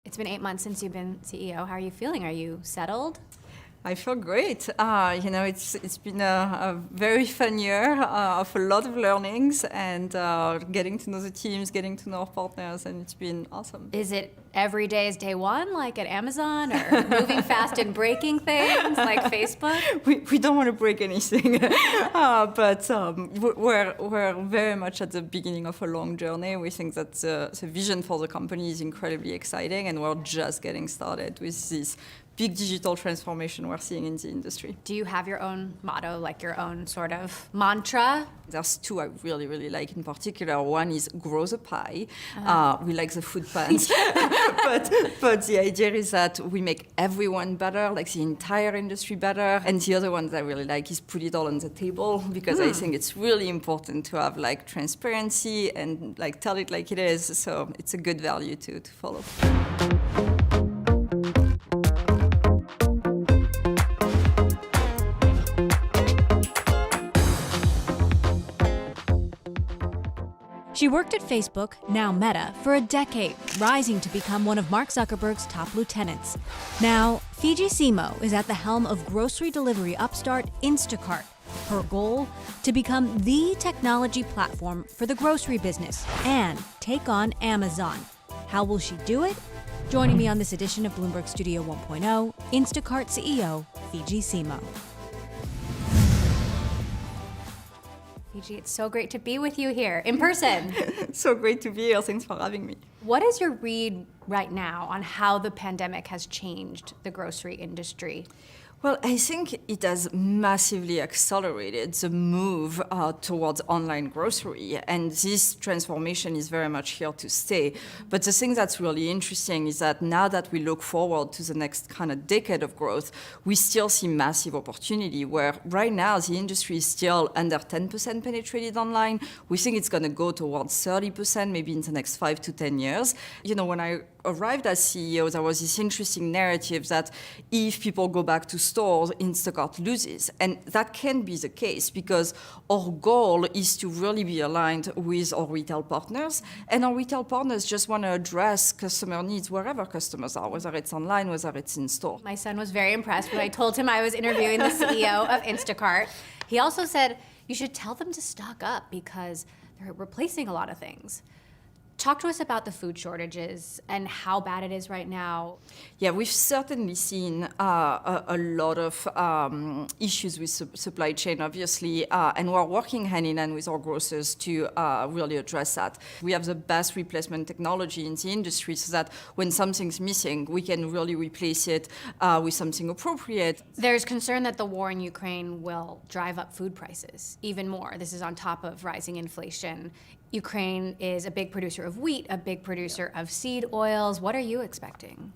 It's been 8 months since you've been CEO. How are you feeling? Are you settled? I feel great. It's been a very fun year of a lot of learnings and getting to know the teams, getting to know our partners, and it's been awesome. Is it every day is day one, like at Amazon, or moving fast and breaking things like Facebook? We don't want to break anything, but we're very much at the beginning of a long journey. We think that the vision for the company is incredibly exciting, and we're just getting started with this big digital transformation we're seeing in the industry. Do you have your own motto, like your own sort of mantra? There's two I really, really like in particular. One is grow the pie. We like the food pants. but the idea is that we make everyone better, like the entire industry better. And the other one that I really like is put it all on the table, because I think it's really important to have like transparency and like tell it like it is. So it's a good value to follow. She worked at Facebook, now Meta, for a decade, rising to become one of Mark Zuckerberg's top lieutenants. Now, Fيجي Simo is at the helm of grocery delivery upstart Instacart. Her goal? To become the technology platform for the grocery business and take on Amazon. How will she do it? Joining me on this edition of Bloomberg Studio 1.0, Instacart CEO Fيjì Simo. Fíjì, it's so great to be with you here in person. So great to be here. Thanks for having me. What is your read right now on how the pandemic has changed the grocery industry? Well, I think it has massively accelerated the move towards online grocery, and this transformation is very much here to stay. But the thing that's really interesting is that now that we look forward to the next kind of decade of growth, we still see massive opportunity, where right now the industry is still under 10% penetrated online. We think it's going to go towards 30% maybe in the next 5 to 10 years. You know, when I arrived as CEO, there was this interesting narrative that if people go back to stores, Instacart loses. And that can be the case, because our goal is to really be aligned with our retail partners. And our retail partners just want to address customer needs wherever customers are, whether it's online, whether it's in store. My son was very impressed when I told him I was interviewing the CEO of Instacart. He also said, you should tell them to stock up because they're replacing a lot of things. Talk to us about the food shortages and how bad it is right now. Yeah, we've certainly seen a lot of issues with supply chain, obviously, and we're working hand in hand with our grocers to really address that. We have the best replacement technology in the industry, so that when something's missing, we can really replace it with something appropriate. There's concern that the war in Ukraine will drive up food prices even more. This is on top of rising inflation. Ukraine is a big producer of wheat, a big producer of seed oils. What are you expecting?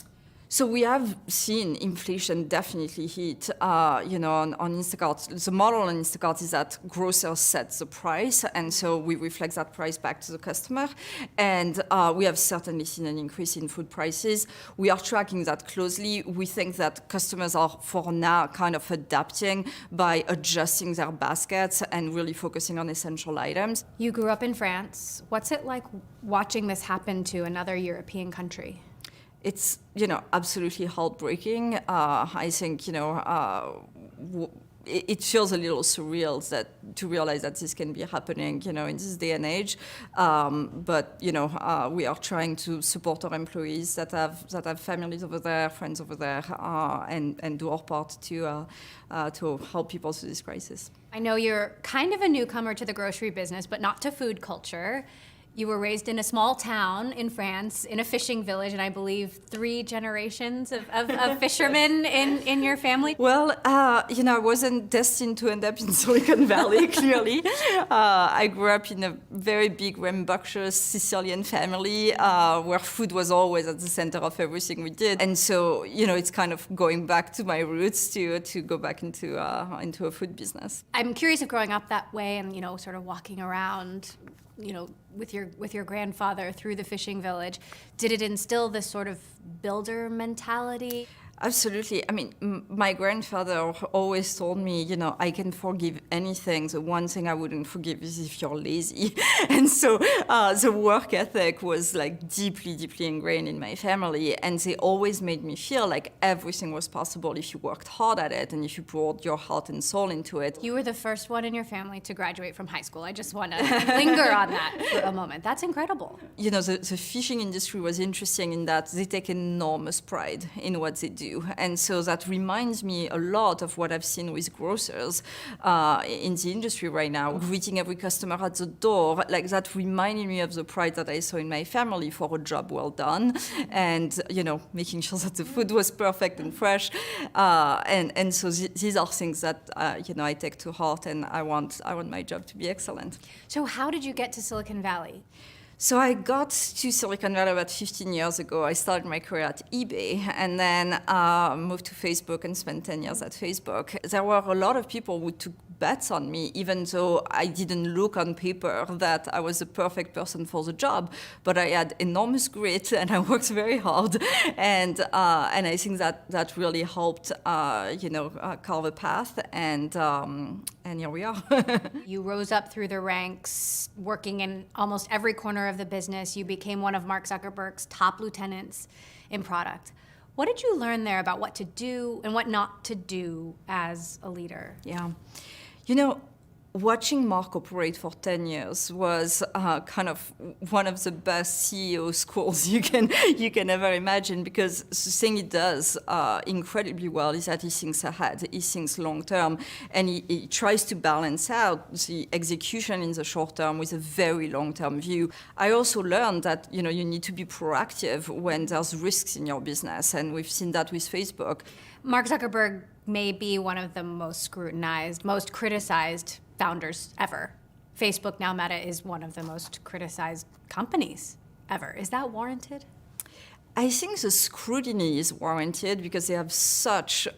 So we have seen inflation definitely hit, on Instacart. The model on Instacart is that grocers set the price, and so we reflect that price back to the customer. And we have certainly seen an increase in food prices. We are tracking that closely. We think that customers are, for now, kind of adapting by adjusting their baskets and really focusing on essential items. You grew up in France. What's it like watching this happen to another European country? It's, absolutely heartbreaking. I think, it feels a little surreal to realize that this can be happening, in this day and age. But we are trying to support our employees that have families over there, friends over there, and do our part to help people through this crisis. I know you're kind of a newcomer to the grocery business, but not to food culture. You were raised in a small town in France, in a fishing village, and I believe 3 generations of fishermen in your family. Well, I wasn't destined to end up in Silicon Valley, clearly. I grew up in a very big, rambunctious Sicilian family where food was always at the center of everything we did. And so, it's kind of going back to my roots to go back into a food business. I'm curious if growing up that way and, sort of walking around, with your grandfather through the fishing village, did it instill this sort of builder mentality? Absolutely. I mean, my grandfather always told me, I can forgive anything. The one thing I wouldn't forgive is if you're lazy. And so the work ethic was like deeply, deeply ingrained in my family. And they always made me feel like everything was possible if you worked hard at it and if you poured your heart and soul into it. You were the first one in your family to graduate from high school. I just want to linger on that for a moment. That's incredible. The fishing industry was interesting in that they take enormous pride in what they do. And so that reminds me a lot of what I've seen with grocers in the industry right now, greeting every customer at the door. Like that reminded me of the pride that I saw in my family for a job well done, and making sure that the food was perfect and fresh. And so these are things that I take to heart, and I want my job to be excellent. So how did you get to Silicon Valley? So I got to Silicon Valley about 15 years ago. I started my career at eBay and then moved to Facebook and spent 10 years at Facebook. There were a lot of people who took bets on me, even though I didn't look on paper that I was the perfect person for the job. But I had enormous grit and I worked very hard. And I think that really helped, carve a path. And here we are. You rose up through the ranks, working in almost every corner of the business. You became one of Mark Zuckerberg's top lieutenants in product. What did you learn there about what to do and what not to do as a leader? Yeah. Watching Mark operate for 10 years was kind of one of the best CEO schools you can ever imagine, because the thing he does incredibly well is that he thinks ahead, he thinks long term, and he tries to balance out the execution in the short term with a very long term view. I also learned that you need to be proactive when there's risks in your business, and we've seen that with Facebook. Mark Zuckerberg may be one of the most scrutinized, most criticized founders ever. Facebook, now Meta, is one of the most criticized companies ever. Is that warranted? I think the scrutiny is warranted because they have such,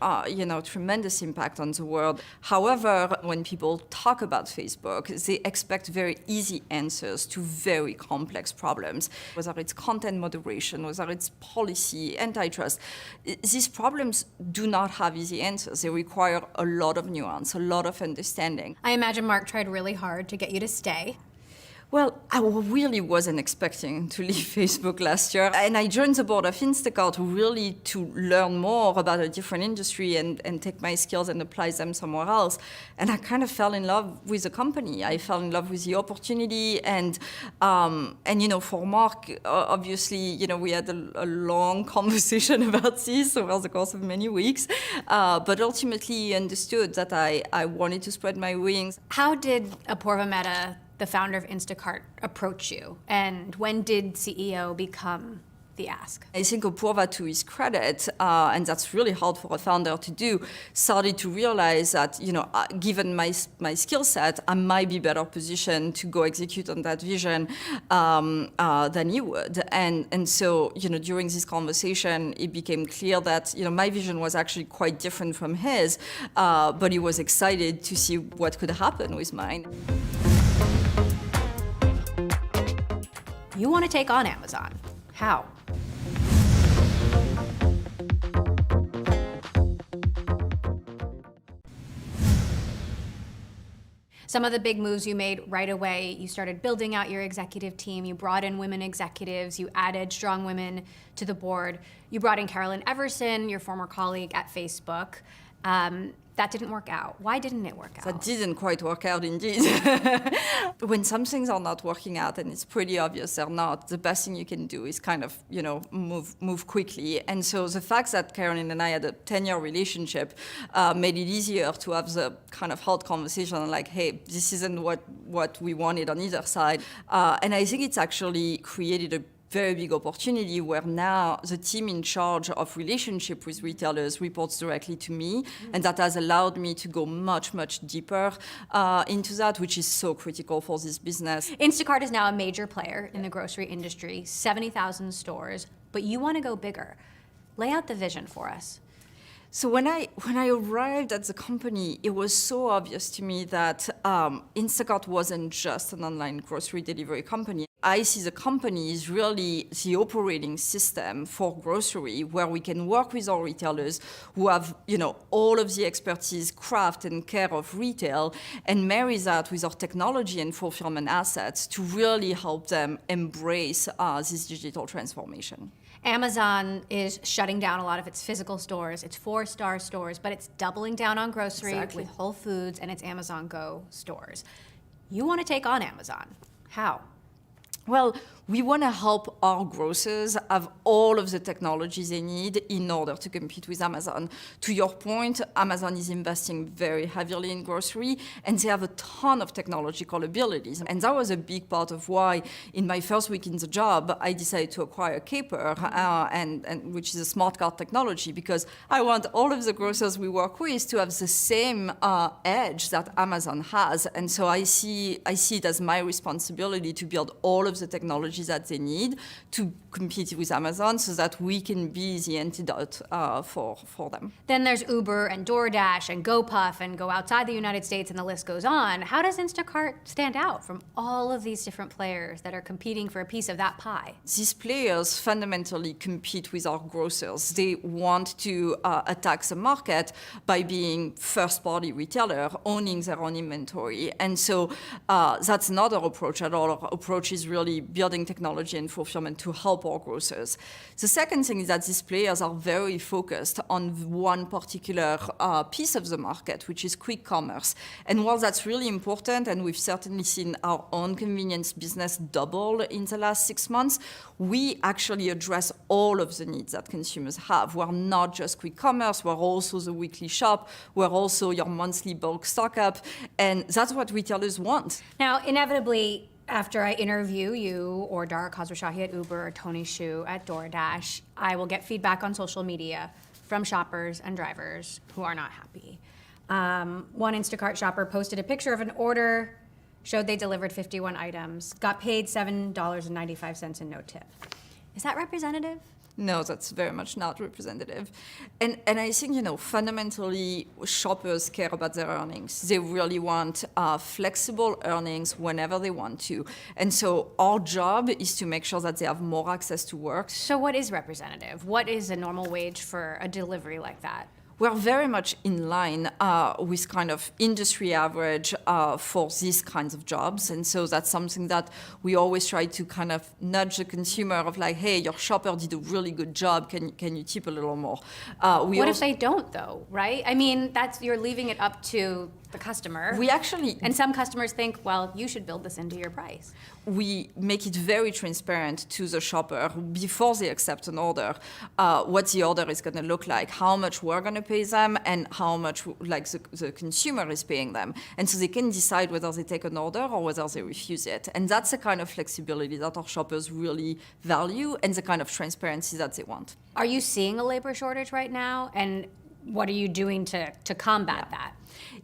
tremendous impact on the world. However, when people talk about Facebook, they expect very easy answers to very complex problems, whether it's content moderation, whether it's policy, antitrust. These problems do not have easy answers. They require a lot of nuance, a lot of understanding. I imagine Mark tried really hard to get you to stay. Well, I really wasn't expecting to leave Facebook last year. And I joined the board of Instacart really to learn more about a different industry and take my skills and apply them somewhere else. And I kind of fell in love with the company. I fell in love with the opportunity. And for Mark, obviously, we had a long conversation about this over the course of many weeks. But ultimately, he understood that I wanted to spread my wings. How did Apurva Mehta, the founder of Instacart, approach you? And when did CEO become the ask? I think Apurva, to his credit, and that's really hard for a founder to do, started to realize that, given my skill set, I might be better positioned to go execute on that vision than he would. And so, during this conversation, it became clear that, my vision was actually quite different from his, but he was excited to see what could happen with mine. You want to take on Amazon. How? Some of the big moves you made right away: you started building out your executive team, you brought in women executives, you added strong women to the board, you brought in Carolyn Everson, your former colleague at Facebook. That didn't work out. Why didn't it work out? That didn't quite work out, indeed. When some things are not working out, and it's pretty obvious they're not, the best thing you can do is kind of, move quickly. And so the fact that Carolyn and I had a 10-year relationship made it easier to have the kind of hard conversation, like, hey, this isn't what we wanted on either side. And I think it's actually created a very big opportunity where now the team in charge of relationship with retailers reports directly to me, and that has allowed me to go much, much deeper into that, which is so critical for this business. Instacart is now a major player in the grocery industry, 70,000 stores, but you want to go bigger. Lay out the vision for us. So when I arrived at the company, it was so obvious to me that Instacart wasn't just an online grocery delivery company. I see the company is really the operating system for grocery, where we can work with our retailers who have, all of the expertise, craft, and care of retail, and marry that with our technology and fulfillment assets to really help them embrace this digital transformation. Amazon is shutting down a lot of its physical stores, its 4-star stores, but it's doubling down on grocery with Whole Foods and its Amazon Go stores. You want to take on Amazon. How? Well, we want to help our grocers have all of the technologies they need in order to compete with Amazon. To your point, Amazon is investing very heavily in grocery, and they have a ton of technological abilities. And that was a big part of why, in my first week in the job, I decided to acquire Kebbar, and which is a smart cart technology, because I want all of the grocers we work with to have the same edge that Amazon has. And so I see it as my responsibility to build all of the technologies that they need to compete with Amazon, so that we can be the antidote for them. Then there's Uber and DoorDash and GoPuff and go outside the United States, and the list goes on. How does Instacart stand out from all of these different players that are competing for a piece of that pie? These players fundamentally compete with our grocers. They want to attack the market by being first-party retailer, owning their own inventory. And so that's another approach at all. Our approach is really building technology and fulfillment to help our grocers. The second thing is that these players are very focused on one particular piece of the market, which is quick commerce. And while that's really important, and we've certainly seen our own convenience business double in the last 6 months, we actually address all of the needs that consumers have. We're not just quick commerce, we're also the weekly shop, we're also your monthly bulk stock up, and that's what retailers want. Now, inevitably, after I interview you or Dara Khosrowshahi at Uber or Tony Xu at DoorDash, I will get feedback on social media from shoppers and drivers who are not happy. One Instacart shopper posted a picture of an order, showed they delivered 51 items, got paid $7.95 in no tip. Is that representative? No, that's very much not representative. And I think, fundamentally, shoppers care about their earnings. They really want flexible earnings whenever they want to. And so our job is to make sure that they have more access to work. So what is representative? What is a normal wage for a delivery like that? We're very much in line with kind of industry average for these kinds of jobs. And so that's something that we always try to kind of nudge the consumer of like, hey, your shopper did a really good job. Can you tip a little more? What if they don't, though, right? I mean, you're leaving it up to the customer. And some customers think, well, you should build this into your price. We make it very transparent to the shopper before they accept an order, what the order is going to look like, how much we're going to pay them, and how much the consumer is paying them. And so they can decide whether they take an order or whether they refuse it. And that's the kind of flexibility that our shoppers really value and the kind of transparency that they want. Are you seeing a labor shortage right now? And what are you doing to combat that?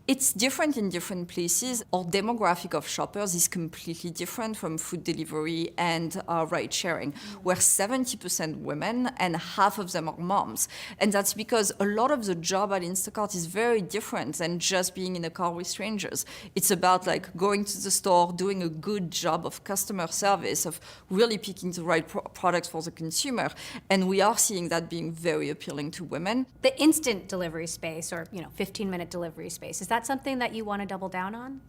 It's different in different places. Our demographic of shoppers is completely different from food delivery and ride sharing. We're 70% women and half of them are moms. And that's because a lot of the job at Instacart is very different than just being in a car with strangers. It's about like going to the store, doing a good job of customer service, of really picking the right products for the consumer. And we are seeing that being very appealing to women. The instant delivery space, or 15-minute delivery space, is that something that you want to double down on?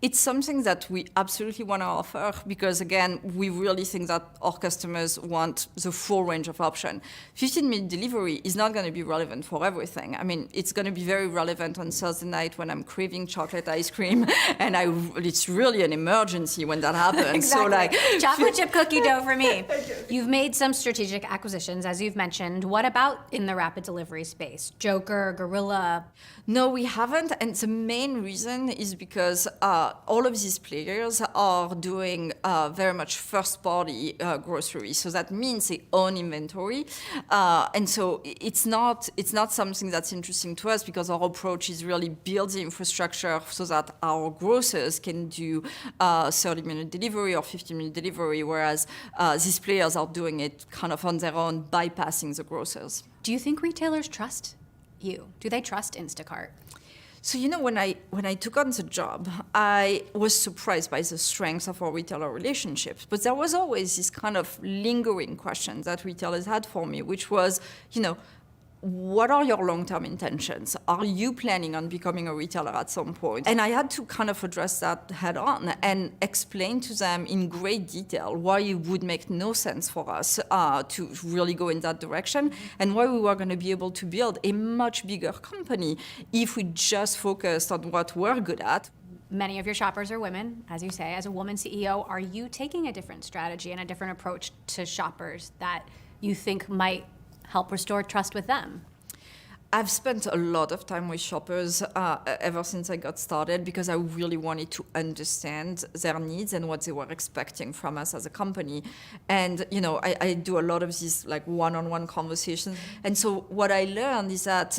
It's something that we absolutely want to offer because, again, we really think that our customers want the full range of options. 15-minute delivery is not going to be relevant for everything. I mean, it's going to be very relevant on Thursday night when I'm craving chocolate ice cream, and it's really an emergency when that happens. Exactly. So, chocolate chip cookie dough for me. You've made some strategic acquisitions, as you've mentioned. What about in the rapid delivery space? Joker, Gorilla? No, we haven't, and the main reason is because all of these players are doing very much first-party grocery. So that means they own inventory. And so it's not something that's interesting to us because our approach is really build the infrastructure so that our grocers can do 30-minute delivery or 50-minute delivery, whereas these players are doing it kind of on their own, bypassing the grocers. Do you think retailers trust you? Do they trust Instacart? So, when I took on the job, I was surprised by the strength of our retailer relationships. But there was always this kind of lingering question that retailers had for me, which was, what are your long-term intentions? Are you planning on becoming a retailer at some point? And I had to kind of address that head on and explain to them in great detail why it would make no sense for us to really go in that direction and why we were going to be able to build a much bigger company if we just focused on what we're good at. Many of your shoppers are women, as you say. As a woman CEO, are you taking a different strategy and a different approach to shoppers that you think might help restore trust with them? I've spent a lot of time with shoppers ever since I got started because I really wanted to understand their needs and what they were expecting from us as a company. And, I do a lot of these like one-on-one conversations. And so what I learned is that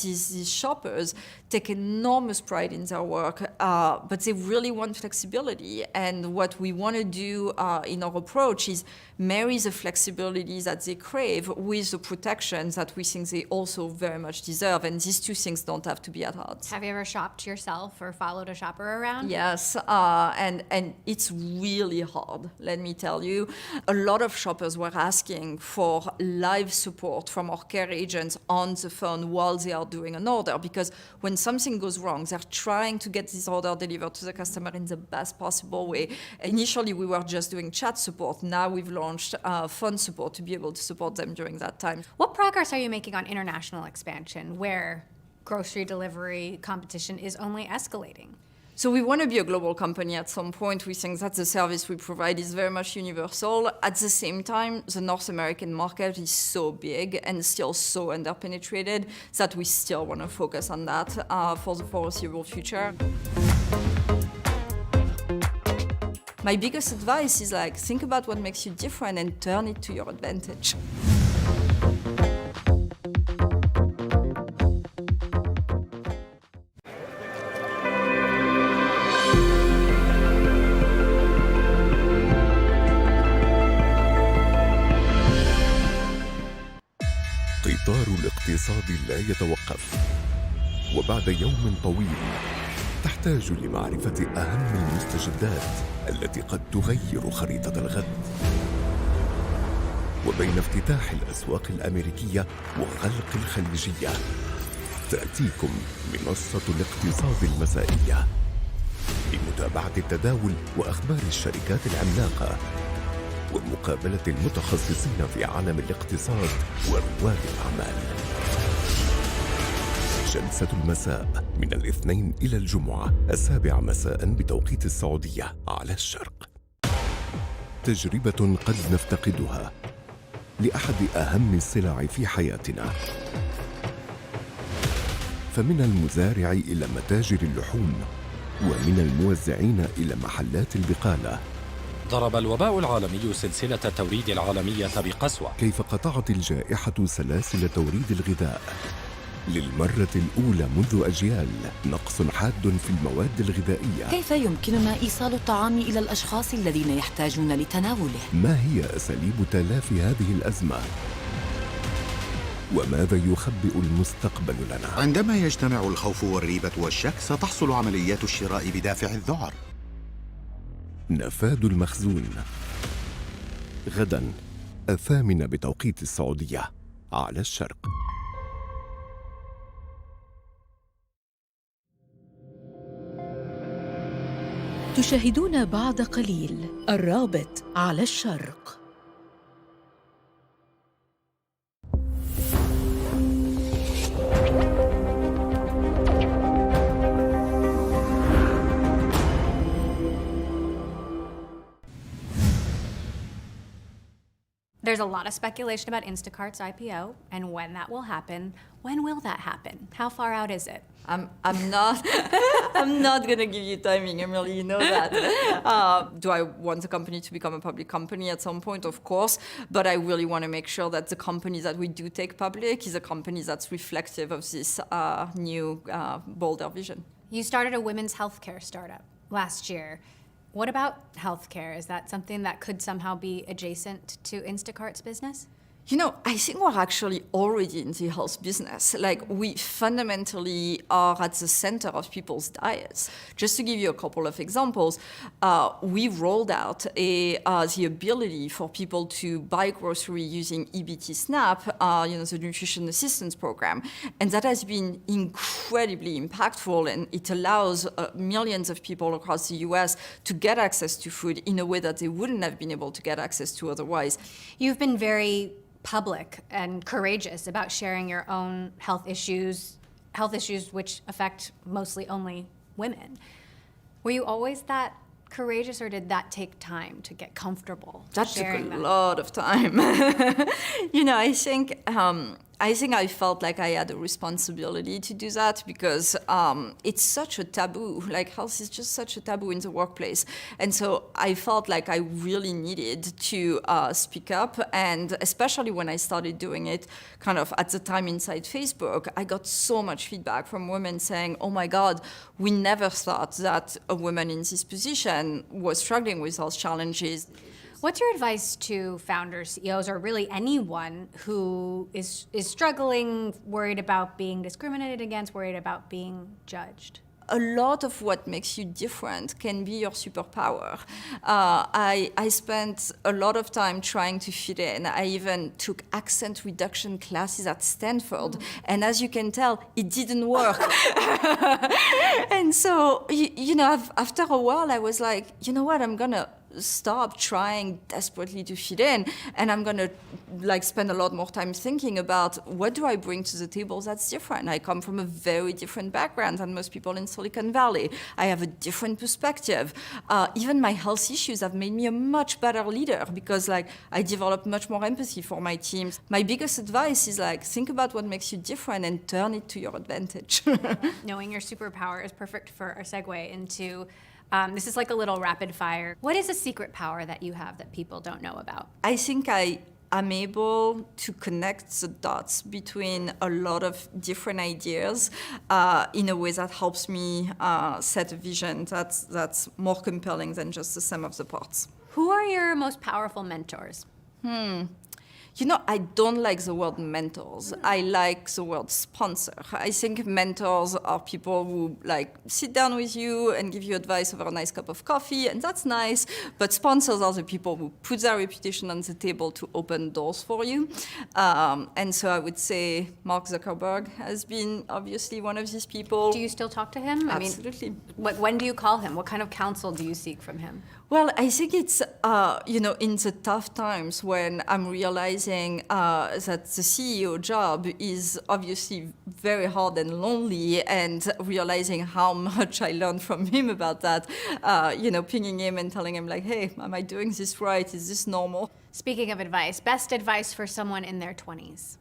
these shoppers take enormous pride in their work, but they really want flexibility. And what we want to do in our approach is marry the flexibility that they crave with the protections that we think they also very much deserve. And these two things don't have to be at odds. Have you ever shopped yourself or followed a shopper around? Yes, and it's really hard, let me tell you. A lot of shoppers were asking for live support from our care agents on the phone while they are doing an order, because when something goes wrong, they're trying to get this order delivered to the customer in the best possible way. Initially, we were just doing chat support. Now we've launched phone support to be able to support them during that time. What progress are you making on international expansion, where grocery delivery competition is only escalating? So we want to be a global company at some point. We think that the service we provide is very much universal. At the same time, the North American market is so big and still so underpenetrated that we still want to focus on that for the foreseeable future. My biggest advice is think about what makes you different and turn it to your advantage. قطار الاقتصاد لا يتوقف، وبعد يوم طويل تحتاج لمعرفة أهم المستجدات التي قد تغير خريطة الغد. وبين افتتاح الأسواق الأمريكية وغلق الخليجية، تأتيكم منصة الاقتصاد المسائية لمتابعة التداول وأخبار الشركات العملاقة ومقابلة المتخصصين في عالم الاقتصاد ورواد الأعمال. جلسة المساء من الاثنين إلى الجمعة 7 مساء بتوقيت السعودية على الشرق. تجربة قد نفتقدها لأحد أهم السلع في حياتنا، فمن المزارع إلى متاجر اللحوم ومن الموزعين إلى محلات البقالة. ضرب الوباء العالمي سلسلة التوريد العالمية بقسوة. كيف قطعت الجائحة سلاسل توريد الغذاء؟ للمرة الأولى منذ أجيال نقص حاد في المواد الغذائية. كيف يمكننا إيصال الطعام إلى الأشخاص الذين يحتاجون لتناوله؟ ما هي أساليب تلافي هذه الأزمة؟ وماذا يخبئ المستقبل لنا؟ عندما يجتمع الخوف والريبة والشك ستحصل عمليات الشراء بدافع الذعر. نفاذ المخزون غدا 8 بتوقيت السعودية على الشرق. تشاهدون بعد قليل الرابط على الشرق. There's a lot of speculation about Instacart's IPO and when that will happen. When will that happen? How far out is it? I'm not I'm not gonna give you timing, Emily, you know that. Do I want the company to become a public company at some point? Of course, but I really want to make sure that the company that we do take public is a company that's reflective of this new, bolder vision. You started a women's healthcare startup last year. What about healthcare? Is that something that could somehow be adjacent to Instacart's business? You know, I think we're actually already in the health business. Like, we fundamentally are at the center of people's diets. Just to give you a couple of examples, we rolled out the ability for people to buy grocery using EBT SNAP, the Nutrition Assistance Program. And that has been incredibly impactful, and it allows millions of people across the US to get access to food in a way that they wouldn't have been able to get access to otherwise. You've been very public and courageous about sharing your own health issues which affect mostly only women. Were you always that courageous, or did that take time to get comfortable sharing that? Took a lot of time. I think I felt like I had a responsibility to do that because it's such a taboo. Like, health is just such a taboo in the workplace. And so I felt like I really needed to speak up. And especially when I started doing it kind of at the time inside Facebook, I got so much feedback from women saying, oh my God, we never thought that a woman in this position was struggling with health challenges. What's your advice to founders, CEOs, or really anyone who is struggling, worried about being discriminated against, worried about being judged? A lot of what makes you different can be your superpower. I spent a lot of time trying to fit in. I even took accent reduction classes at Stanford. And as you can tell, it didn't work. And so, after a while, I was like, you know what, I'm going to stop trying desperately to fit in, and I'm going to spend a lot more time thinking about what do I bring to the table that's different. I come from a very different background than most people in Silicon Valley. I have a different perspective. Even my health issues have made me a much better leader because I developed much more empathy for my teams. My biggest advice is think about what makes you different and turn it to your advantage. Knowing your superpower is perfect for our segue into this is like a little rapid fire. What is a secret power that you have that people don't know about? I think I'm able to connect the dots between a lot of different ideas in a way that helps me set a vision that's more compelling than just the sum of the parts. Who are your most powerful mentors? I don't like the word mentors. I like the word sponsor. I think mentors are people who sit down with you and give you advice over a nice cup of coffee, and that's nice. But sponsors are the people who put their reputation on the table to open doors for you. And so I would say Mark Zuckerberg has been obviously one of these people. Do you still talk to him? Absolutely. When do you call him? What kind of counsel do you seek from him? Well, I think it's, in the tough times when I'm realizing that the CEO job is obviously very hard and lonely, and realizing how much I learned from him about that, pinging him and telling him hey, am I doing this right? Is this normal? Speaking of advice, best advice for someone in their 20s?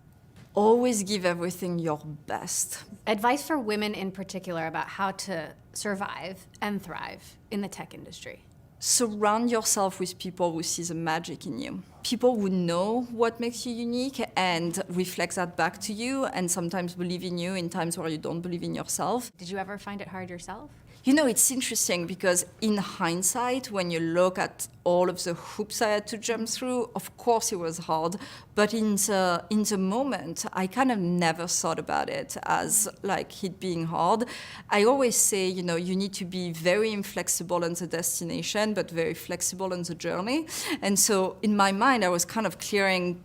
Always give everything your best. Advice for women in particular about how to survive and thrive in the tech industry. Surround yourself with people who see the magic in you. People who know what makes you unique and reflect that back to you, and sometimes believe in you in times where you don't believe in yourself. Did you ever find it hard yourself? It's interesting because in hindsight, when you look at all of the hoops I had to jump through, of course it was hard, but in the moment, I kind of never thought about it as it being hard. I always say, you need to be very inflexible on the destination, but very flexible on the journey. And so in my mind, I was kind of clearing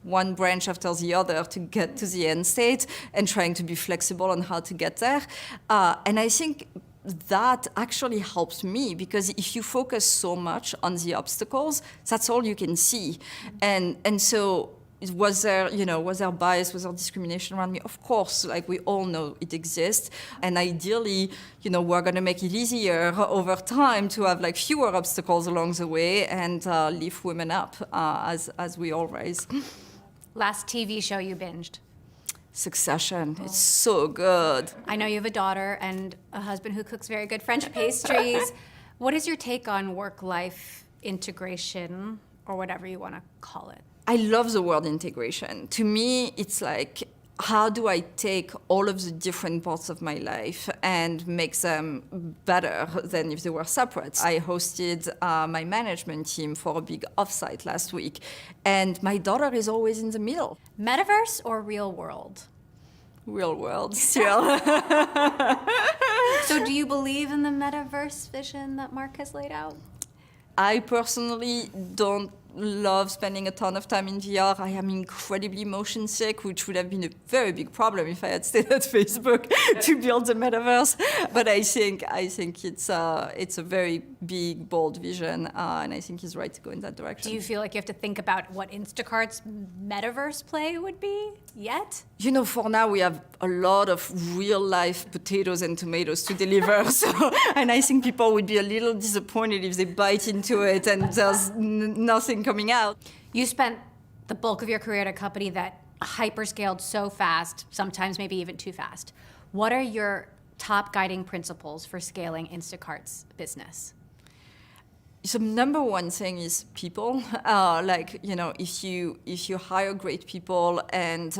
one branch after the other to get to the end state and trying to be flexible on how to get there. And I think that actually helps me, because if you focus so much on the obstacles, that's all you can see. And so was there bias, was there discrimination around me? Of course, we all know it exists. And ideally, we're going to make it easier over time to have fewer obstacles along the way and lift women up as we all rise. Last TV show you binged? Succession. It's so good. I know you have a daughter and a husband who cooks very good French pastries. What is your take on work-life integration, or whatever you want to call it? I love the word integration. To me, it's how do I take all of the different parts of my life and make them better than if they were separate? I hosted my management team for a big offsite last week, and my daughter is always in the middle. Metaverse or real world? Real world still. So do you believe in the metaverse vision that Mark has laid out? I personally don't love spending a ton of time in VR. I am incredibly motion sick, which would have been a very big problem if I had stayed at Facebook to build the metaverse. But I think it's a very big, bold vision, and I think he's right to go in that direction. Do you feel like you have to think about what Instacart's metaverse play would be yet? You know, for now we have a lot of real-life potatoes and tomatoes to deliver, and I think people would be a little disappointed if they bite into it and there's nothing coming out. You spent the bulk of your career at a company that hyperscaled so fast, sometimes maybe even too fast. What are your top guiding principles for scaling Instacart's business? So number one thing is people. If you hire great people and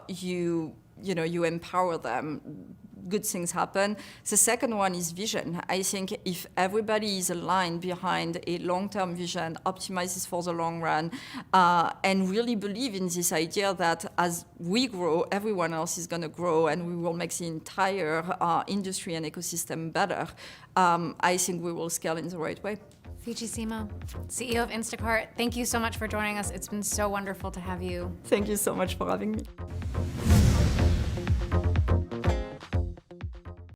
you empower them, good things happen. The second one is vision. I think if everybody is aligned behind a long-term vision, optimizes for the long run, and really believe in this idea that as we grow, everyone else is going to grow, and we will make the entire industry and ecosystem better, I think we will scale in the right way. Fiji Simo, CEO of Instacart, thank you so much for joining us. It's been so wonderful to have you. Thank you so much for having me.